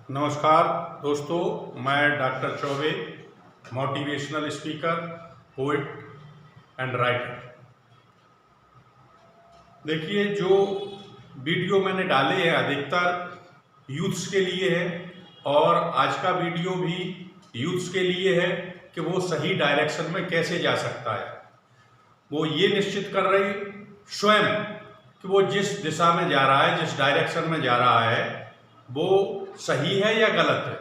नमस्कार दोस्तों, मैं doctor Choubey, motivational speaker, poet and writer. देखिए, जो वीडियो मैंने डाले हैं अधिकतर यूथ्स के लिए है और आज का वीडियो भी यूथ्स के लिए है कि वो सही डायरेक्शन में कैसे जा सकता है। वो ये निश्चित कर रही स्वयं कि वो जिस दिशा में जा रहा है, जिस डायरेक्शन में जा रहा है, वो सही है या गलत है।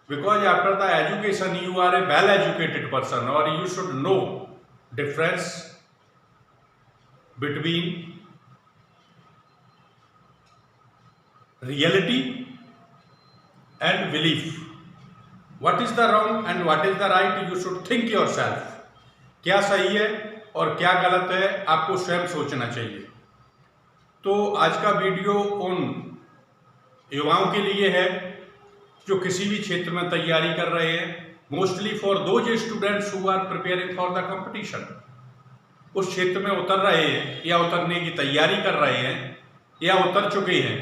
Because after the education you are a well educated person और you should know difference between reality and belief. What is the wrong and what is the right, you should think yourself. क्या सही है और क्या गलत है, आपको स्वयं सोचना चाहिए। तो आज का वीडियो उन युवाओं के लिए है जो किसी भी क्षेत्र में तैयारी कर रहे हैं, mostly for those students who are preparing for the competition. उस क्षेत्र में उतर रहे हैं या उतरने की तैयारी कर रहे हैं या उतर चुके हैं।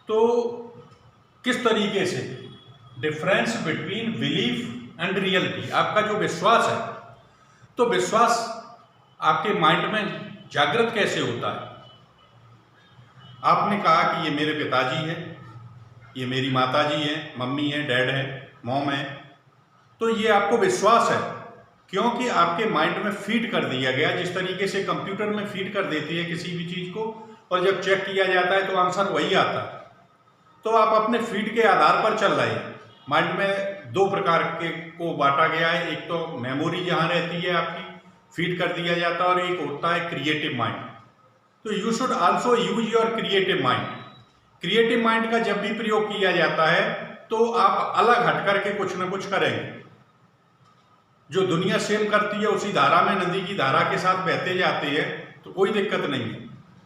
तो किस तरीके से difference between belief and reality, आपका जो विश्वास है, तो विश्वास आपके माइंड में जागृत कैसे होता है। आपने कहा कि ये मेरे पिताजी हैं, ये मेरी माताजी हैं, मम्मी हैं, डैड हैं, मॉम है, तो ये आपको विश्वास है क्योंकि आपके माइंड में फीड कर दिया गया, जिस तरीके से कंप्यूटर में फीड कर देती है किसी भी चीज़ को और जब चेक किया जाता है तो आंसर वही आता है। तो आप अपने फीड के आधार पर चल रहे हैं। माइंड में दो प्रकार के को बांटा गया है, एक तो मेमोरी जहाँ रहती है आपकी, फीड कर दिया जाता है, और एक होता है क्रिएटिव माइंड। तो you should also use your creative mind. Creative mind का जब भी प्रयोग किया जाता है तो आप अलग हट करके कुछ ना कुछ करेंगे। जो दुनिया सेम करती है उसी धारा में, नदी की धारा के साथ बहते जाते हैं तो कोई दिक्कत नहीं है।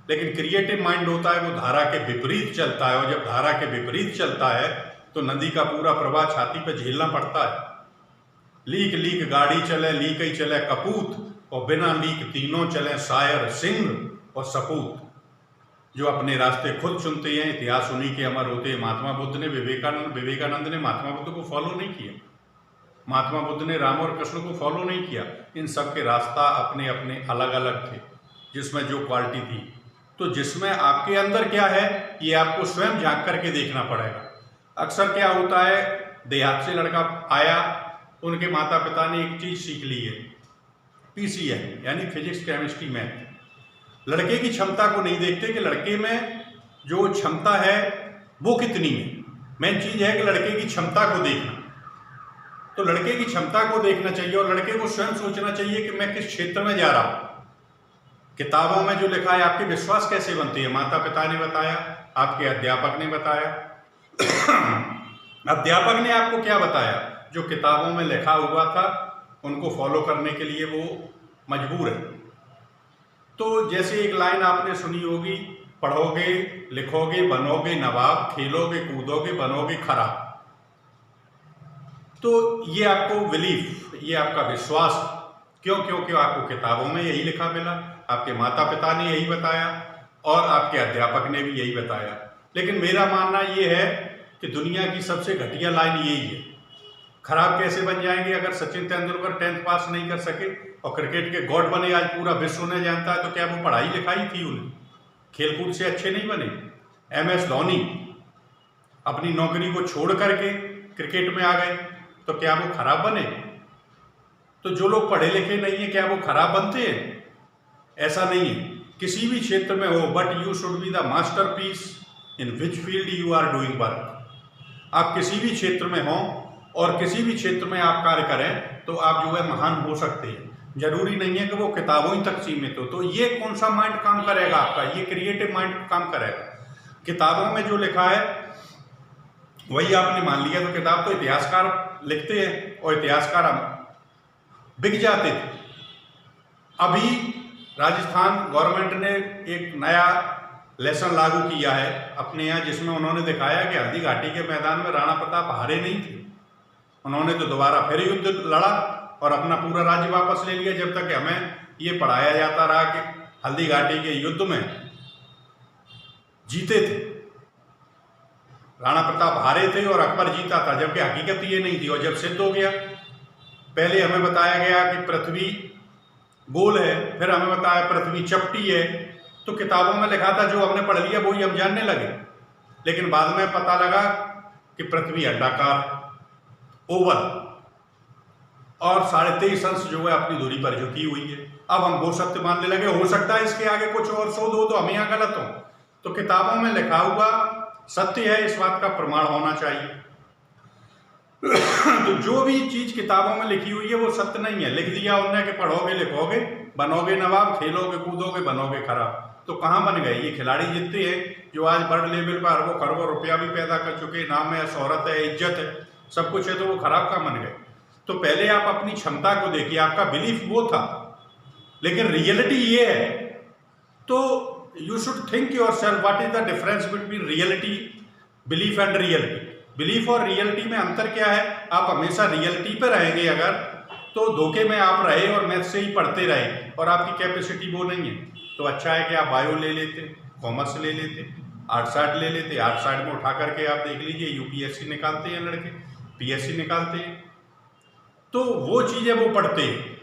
लेकिन क्रिएटिव माइंड होता है वो धारा के विपरीत चलता है, और जब धारा के विपरीत चलता है तो नदी का पूरा प्रवाह छाती पर झेलना पड़ता है। लीक लीक गाड़ी चले, लीक ही चले कपूत, और बिना लीक तीनों चले शायर, सिंह और सपूत। जो अपने रास्ते खुद चुनते हैं, इतिहास उन्हीं के अमर होते हैं। महात्मा बुद्ध ने विवेकानंद ने महात्मा बुद्ध को फॉलो नहीं किया, महात्मा बुद्ध ने राम और कृष्ण को फॉलो नहीं किया। इन सब के रास्ता अपने अपने अलग अलग थे, जिसमें जो क्वालिटी थी। तो जिसमें आपके अंदर क्या है ये आपको स्वयं झांक करके देखना पड़ेगा। अक्सर क्या होता है, देहात से लड़का आया, उनके माता पिता ने एक चीज़ सीख ली है, PCM यानी फिजिक्स, केमिस्ट्री, मैथ। लड़के की क्षमता को नहीं देखते कि लड़के में जो क्षमता है वो कितनी है। मेन चीज़ है कि लड़के की क्षमता को देखना। तो लड़के की क्षमता को देखना चाहिए और लड़के को स्वयं सोचना चाहिए कि मैं किस क्षेत्र में जा रहा हूँ। किताबों में जो लिखा है, आपके विश्वास कैसे बनते हैं, माता पिता ने बताया, आपके अध्यापक ने बताया। अध्यापक ने आपको क्या बताया, जो किताबों में लिखा हुआ था उनको फॉलो करने के लिए वो मजबूर है। तो जैसे एक लाइन आपने सुनी होगी, पढ़ोगे लिखोगे बनोगे नवाब, खेलोगे कूदोगे बनोगे खराब। तो ये आपको बिलीफ, ये आपका विश्वास, क्योंकि आपको किताबों में यही लिखा मिला, आपके माता पिता ने यही बताया और आपके अध्यापक ने भी यही बताया। लेकिन मेरा मानना ये है कि दुनिया की सबसे घटिया लाइन यही है। खराब कैसे बन जाएंगे, अगर सचिन तेंदुलकर 10th पास नहीं कर सके और क्रिकेट के गॉड बने, आज पूरा विश्व उन्हें जानता है, तो क्या वो पढ़ाई लिखाई थी उन्हें, खेलकूद से अच्छे नहीं बने। MS धोनी अपनी नौकरी को छोड़ करके क्रिकेट में आ गए, तो क्या वो खराब बने। तो जो लोग पढ़े लिखे नहीं है क्या वो खराब बनते हैं? ऐसा नहीं है, किसी भी क्षेत्र में हो, but you should be the masterpiece in which field you are doing work. आप किसी भी क्षेत्र में हो और किसी भी क्षेत्र में आप कार्य करें तो आप जो है महान हो सकते हैं। जरूरी नहीं है कि वो किताबों ही तक सीमित हो। तो ये कौन सा माइंड काम करेगा आपका, ये क्रिएटिव माइंड काम करेगा। किताबों में जो लिखा है वही आपने मान लिया, तो किताब तो इतिहासकार लिखते हैं और इतिहासकार बिक जाते थे। अभी राजस्थान गवर्नमेंट ने एक नया लेसन लागू किया है अपने यहाँ, जिसमें उन्होंने दिखाया कि हल्दी घाटी के मैदान में राणा प्रताप हारे नहीं थे। उन्होंने तो दोबारा फिर युद्ध लड़ा और अपना पूरा राज्य वापस ले लिया। जब तक हमें ये पढ़ाया जाता रहा कि हल्दी घाटी के युद्ध में जीते थे, राणा प्रताप हारे थे और अकबर जीता था, जबकि हकीकत ये नहीं थी। और जब सिद्ध हो गया, पहले हमें बताया गया कि पृथ्वी गोल है, फिर हमें बताया पृथ्वी चपटी है, तो किताबों में लिखा था, जो हमने पढ़ लिया वही हम जानने लगे। लेकिन बाद में पता लगा कि पृथ्वी अंडाकार, ओवल, और 23.5 अंश जो है अपनी दूरी पर झुकी हुई है। अब हम वो सत्य मानने लगे। हो सकता है इसके आगे कुछ और शोध हो तो हम यहाँ गलत हो। तो किताबों में लिखा हुआ सत्य है, इस बात का प्रमाण होना चाहिए। तो जो भी चीज किताबों में लिखी हुई है वो सत्य नहीं है। लिख दिया उनने कि पढ़ोगे लिखोगे बनोगे नवाब, खेलोगे कूदोगे बनोगे खराब। तो कहाँ बन गए ये खिलाड़ी? जितने हैं जो आज वर्ल्ड लेवल पर अरबों खरबों रुपया भी पैदा कर चुके, नाम है, शोहरत है, इज्जत है, सब कुछ है, तो वो खराब कहाँ बन गए? तो पहले आप अपनी क्षमता को देखिए। आपका बिलीफ वो था, लेकिन रियलिटी ये है। तो you should think yourself, what is the difference between reality, belief and reality. Belief और रियलिटी में अंतर क्या है? आप हमेशा रियलिटी पे रहेंगे अगर, तो धोखे में आप रहे और मैथ से ही पढ़ते रहे और आपकी कैपेसिटी वो नहीं है, तो अच्छा है कि आप बायो ले लेते, कॉमर्स ले लेते, आर्ट साइड ले लेते। आर्ट साइड में उठा करके आप देख लीजिए, यूपीएससी निकालते हैं लड़के, पीएससी निकालते हैं, तो वो चीज़ें वो पढ़ते हैं।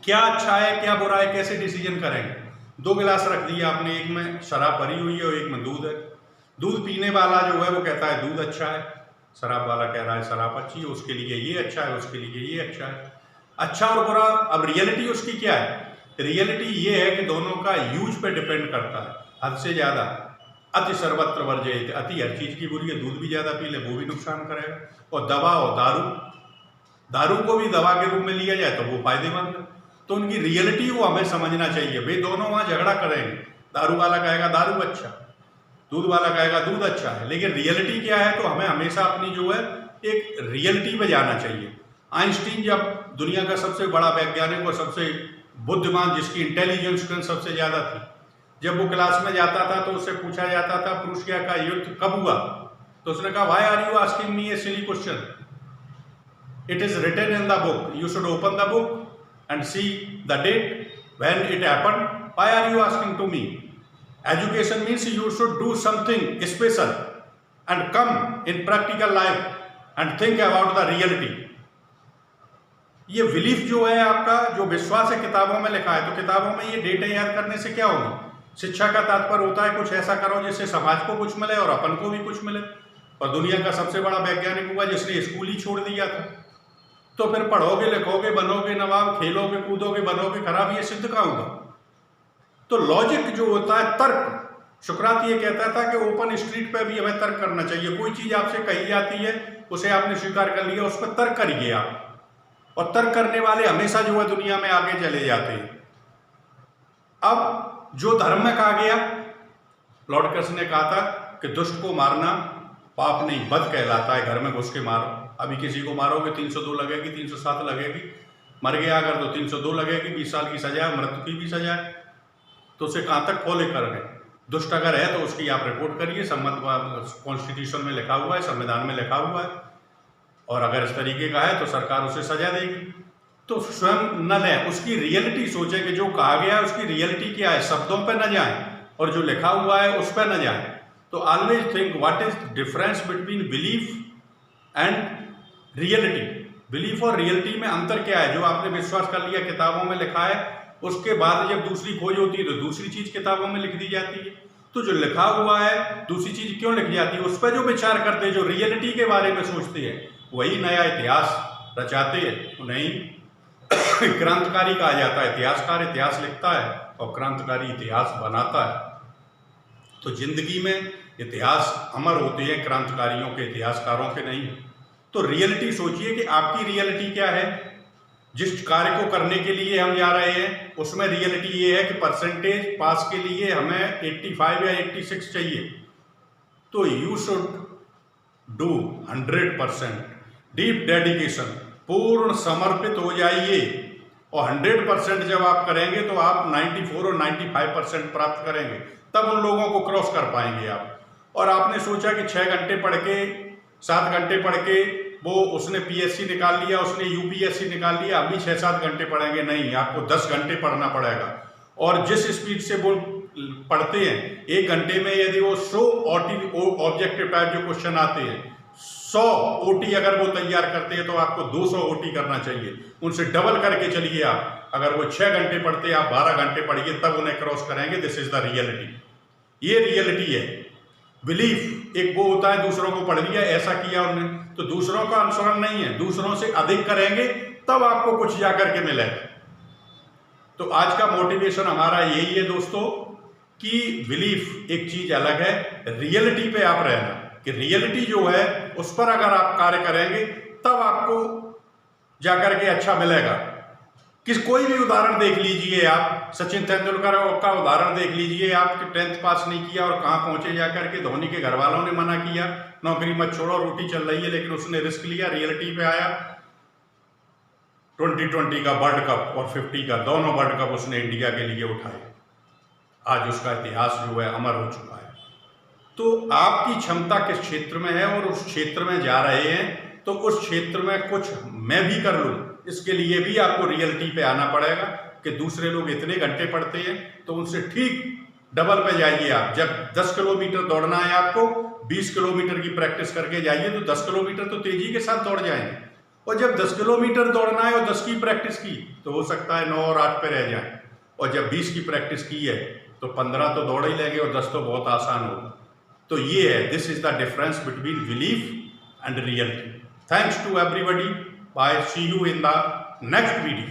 क्या अच्छा है क्या बुरा है, कैसे डिसीजन करेंगे? 2 गिलास रख दिया आपने, एक में शराब भरी हुई है और एक में दूध है। दूध पीने वाला जो है वो कहता है दूध अच्छा है, शराब वाला कह रहा है शराब अच्छी है, उसके लिए ये अच्छा है, उसके लिए ये अच्छा है। अच्छा और बुरा, अब रियलिटी उसकी क्या है? रियलिटी ये है कि दोनों का यूज पे डिपेंड करता है। हद से ज़्यादा, अति सर्वत्र वर्जयेत, अति हर चीज़ की बुरी है। दूध भी ज़्यादा पी ले वो भी नुकसान करेगा। और दवा और दारू को भी दवा के रूप में लिया जाए तो वो फायदेमंद है। तो उनकी रियलिटी को हमें समझना चाहिए। वे दोनों वहाँ झगड़ा करेंगे, दारू वाला कहेगा दारू अच्छा, दूध वाला कहेगा दूध अच्छा है, लेकिन रियलिटी क्या है? तो हमें हमेशा अपनी जो है एक रियलिटी पे जाना चाहिए। आइंस्टीन जब दुनिया का सबसे बड़ा वैज्ञानिक और सबसे बुद्धिमान, जिसकी इंटेलिजेंस सबसे ज़्यादा थी, जब वो क्लास में जाता था तो उससे पूछा जाता था प्रूशिया का युद्ध कब हुआ, तो उसने कहा why are you asking me a silly question, it is written in the book, you should open the book and see the date when it happened. Why are you asking to me? Education means you should do something special and come in practical life and think about the reality. ये belief जो है आपका, जो विश्वास है किताबों में लिखा है, तो किताबों में ये डेटा याद करने से क्या होगा? शिक्षा का तात्पर्य होता है कुछ ऐसा करो जिससे समाज को कुछ मिले और अपन को भी कुछ मिले। और दुनिया का सबसे बड़ा वैज्ञानिक हुआ जिसने स्कूल ही छोड़ दिया था। तो फिर पढ़ोगे लिखोगे बनोगे नवाब, खेलोगे कूदोगे बनोगे खराब, ये सिद्ध कहाँ होगा? तो लॉजिक जो होता है, तर्क, सुकरात ये कहता था कि ओपन स्ट्रीट पे भी हमें तर्क करना चाहिए। कोई चीज आपसे कही जाती है, उसे आपने स्वीकार कर लिया, उस पर तर्क करिए आप। और तर्क करने वाले हमेशा जो है दुनिया में आगे चले जाते हैं। अब जो धर्म में कहा गया, लॉर्ड कृष्ण ने कहा था कि दुष्ट को मारना पाप नहीं बद कहलाता है, घर में घुस के मारो। अभी किसी को मारोगे 302 लगेगी, 307 लगेगी, मर गया अगर तो 302 लगेगी, 20 साल की सजा है, मृत्यु की भी सजा है। तो उसे कहाँ तक फॉलो करेंगे? दुष्ट अगर है तो उसकी आप रिपोर्ट करिए, सम्मत कॉन्स्टिट्यूशन में लिखा हुआ है, संविधान में लिखा हुआ है, और अगर इस तरीके का है तो सरकार उसे सजा देगी। तो स्वयं न लें, उसकी रियलिटी सोचे कि जो कहा गया है उसकी रियलिटी क्या है, शब्दों पर न जाए और जो लिखा हुआ है उस पर न जाए। तो always think what is difference between belief and reality. Belief और रियलिटी में अंतर क्या है? जो आपने विश्वास कर लिया किताबों में लिखा है, उसके बाद जब दूसरी खोज होती है तो दूसरी चीज किताबों में लिख दी जाती है। तो जो लिखा हुआ है दूसरी चीज क्यों लिख जाती है? उस पर जो विचार करते हैं, जो रियलिटी के बारे में सोचते हैं, वही नया इतिहास रचाते हैं। उन्हें क्रांतिकारी कहा जाता है। इतिहासकार इतिहास लिखता है और क्रांतिकारी इतिहास बनाता है। तो जिंदगी में इतिहास अमर होते हैं, क्रांतिकारियों के, इतिहासकारों के नहीं। तो रियलिटी सोचिए कि आपकी रियलिटी क्या है। जिस कार्य को करने के लिए हम जा रहे हैं उसमें रियलिटी ये है कि परसेंटेज पास के लिए हमें 85 या 86 चाहिए। तो you should do 100% deep dedication, पूर्ण समर्पित हो जाइए। और 100% जब आप करेंगे तो आप 94 और 95% प्राप्त करेंगे, तब उन लोगों को क्रॉस कर पाएंगे आप। और आपने सोचा कि 6 घंटे पढ़ के, 7 घंटे पढ़ के वो उसने पीएससी निकाल लिया, उसने यूपीएससी निकाल लिया, अभी 6-7 घंटे पढ़ेंगे, नहीं, आपको 10 घंटे पढ़ना पड़ेगा। और जिस स्पीड से वो पढ़ते हैं, 1 घंटे में यदि वो 100 ऑब्जेक्टिव टाइप जो क्वेश्चन आते हैं, 100 ओटी अगर वो तैयार करते हैं तो आपको 200 ओटी करना चाहिए। उनसे डबल करके चलिए आप। अगर वो 6 घंटे पढ़ते हैं, आप 12 घंटे पढ़िए, तब उन्हें क्रॉस करेंगे। This is the reality. ये रियलिटी है। बिलीफ एक वो होता है, दूसरों को पढ़ लिया, ऐसा किया उन्होंने, तो दूसरों का अनुसरण नहीं है, दूसरों से अधिक करेंगे तब आपको कुछ जाकर के मिलेगा। तो आज का मोटिवेशन हमारा यही है दोस्तों कि बिलीफ एक चीज अलग है, रियलिटी पे आप रहना, कि रियलिटी जो है उस पर अगर आप कार्य करेंगे तब आपको जाकर के अच्छा मिलेगा। कोई भी उदाहरण देख लीजिए आप, सचिन तेंदुलकर का उदाहरण देख लीजिए, आप 10th पास नहीं किया और कहाँ पहुंचे जाकर के। धोनी के घर वालों ने मना किया, नौकरी मत छोड़ो, रोटी चल रही है, लेकिन उसने रिस्क लिया, रियलिटी पे आया। 2020 का वर्ल्ड कप और 50 का दोनों वर्ल्ड कप उसने इंडिया के लिए उठाए। आज उसका इतिहास जो है अमर हो चुका है। तो आपकी क्षमता किस क्षेत्र में है और उस क्षेत्र में जा रहे हैं, तो उस क्षेत्र में कुछ मैं भी कर लूँ, इसके लिए भी आपको रियलिटी पे आना पड़ेगा कि दूसरे लोग इतने घंटे पढ़ते हैं तो उनसे ठीक डबल पे जाइए आप। जब 10 किलोमीटर दौड़ना है आपको, 20 किलोमीटर की प्रैक्टिस करके जाइए, तो 10 किलोमीटर तो तेजी के साथ दौड़ जाएंगे। और जब 10 किलोमीटर दौड़ना है और 10 की प्रैक्टिस की, तो हो सकता है 9 और 8 पे रह जाए। और जब 20 की प्रैक्टिस की है तो 15 तो दौड़ ही लेंगे और 10 तो बहुत आसान होगा। तो ये है, this is the difference between belief and reality. Thanks to everybody. Bye, see you in the next video.